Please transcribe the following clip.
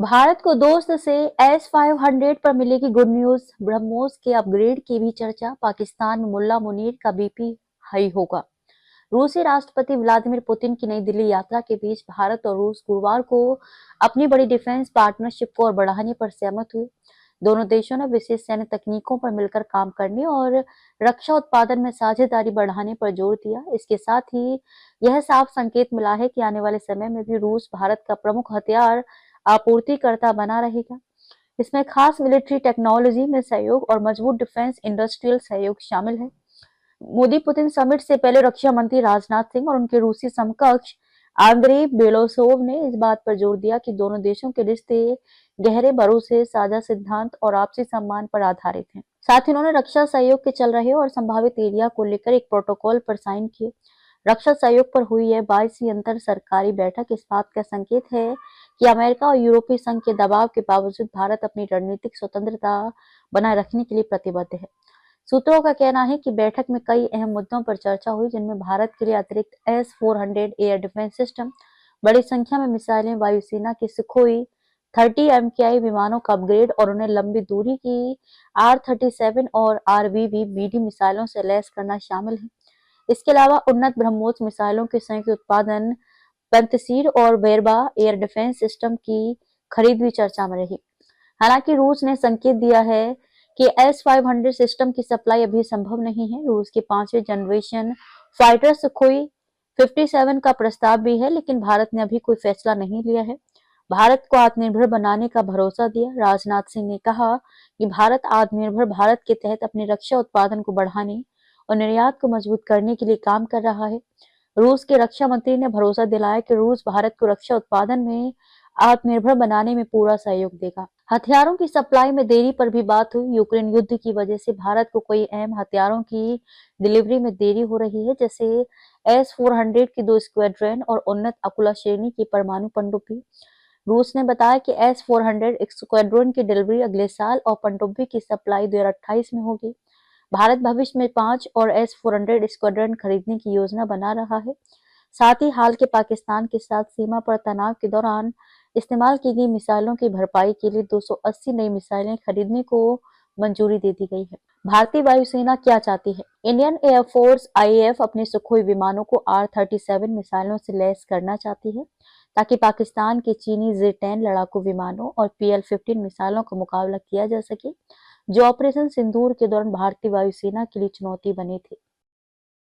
भारत को दोस्त से S-500 पर मिलेगी गुड न्यूज। ब्रह्मोस के अपग्रेड की भी चर्चा। पाकिस्तान में मुल्ला मुनीर का बीपी हाई होगा। रूसी राष्ट्रपति व्लादिमीर पुतिन की नई दिल्ली यात्रा के बीच भारत और रूस गुरुवार को अपनी बड़ी डिफेंस पार्टनरशिप को और बढ़ाने पर सहमत हुए। दोनों देशों ने विशेष सैन्य तकनीकों पर मिलकर काम करने और रक्षा उत्पादन में साझेदारी बढ़ाने पर जोर दिया। इसके साथ ही यह साफ संकेत मिला है कि आने वाले समय में भी रूस भारत का प्रमुख हथियार आपूर्तिकर्ता बना रहेगा। इसमें खास मिलिट्री टेक्नोलॉजी में सहयोग और मजबूत डिफेंस इंडस्ट्रियल सहयोग शामिल है। मोदी पुतिन समिट से पहले रक्षा मंत्री राजनाथ सिंह और उनके रूसी समकक्ष आंद्रेई बेलोसोव ने इस बात पर जोर दिया कि दोनों देशों के रिश्ते गहरे भरोसे, साझा सिद्धांत और आपसी सम्मान पर आधारित हैं। साथ ही उन्होंने रक्षा सहयोग के चल रहे और संभावित एरिया को लेकर एक प्रोटोकॉल पर साइन किए। रक्षा सहयोग पर हुई यह 22वीं अंतर सरकारी बैठक इस बात का संकेत है कि अमेरिका और यूरोपीय संघ के दबाव के बावजूद भारत अपनी रणनीतिक स्वतंत्रता बनाए रखने के लिए प्रतिबद्ध है। सूत्रों का कहना है कि बैठक में कई अहम मुद्दों पर चर्चा हुई, जिनमें भारत के लिए अतिरिक्त S-400 एयर डिफेंस सिस्टम, बड़ी संख्या में मिसाइलें, वायुसेना के सुखोई 30 MKI विमानों का अपग्रेड और उन्हें लंबी दूरी की R-37 और RBB-BD मिसाइलों से लैस करना शामिल है। इसके अलावा उन्नत ब्रह्मोस मिसाइलों के संयुक्त उत्पादन, पंतसीर और बेरबा एयर डिफेंस सिस्टम की खरीद भी चर्चा में रही। हालांकि रूस ने संकेत दिया है कि S-500 सिस्टम की सप्लाई अभी संभव नहीं है। रूस के 5वें जनरेशन फाइटर सुखोई 57 का प्रस्ताव भी है, लेकिन भारत ने अभी कोई फैसला नहीं लिया है। भारत को आत्मनिर्भर बनाने का भरोसा दिया। राजनाथ सिंह ने कहा कि भारत आत्मनिर्भर भारत के तहत अपने रक्षा उत्पादन को बढ़ाने और निर्यात को मजबूत करने के लिए काम कर रहा है। रूस के रक्षा मंत्री ने भरोसा दिलाया कि रूस भारत को रक्षा उत्पादन में आत्मनिर्भर बनाने में पूरा सहयोग देगा। हथियारों की सप्लाई में देरी पर भी बात हुई। यूक्रेन युद्ध की वजह से भारत को कई अहम हथियारों की डिलीवरी में देरी हो रही है, जैसे S-400 की 2 स्क्वाड्रन और उन्नत अकुला श्रेणी की परमाणु पनडुब्बी। रूस ने बताया कि S-400 स्क्वाड्रन की डिलीवरी अगले साल और पनडुब्बी की सप्लाई 2028 में होगी। भारत भविष्य में 5 और S-400 स्क्वाड्रन खरीदने की योजना बना रहा है। साथ ही हाल के पाकिस्तान के साथ सीमा पर तनाव के दौरान इस्तेमाल की गई मिसाइलों की भरपाई के लिए 280 नई मिसाइलें खरीदने को मंजूरी दे दी गई है। भारतीय वायुसेना क्या चाहती है? इंडियन एयरफोर्स IAF अपने सुखोई विमानों को R-37 मिसाइलों से लैस करना चाहती है, ताकि पाकिस्तान के चीनी Z-10 लड़ाकू विमानों और PL-15 मिसाइलों का मुकाबला किया जा सके, जो ऑपरेशन सिंदूर के दौरान भारतीय वायुसेना के लिए चुनौती बने थे।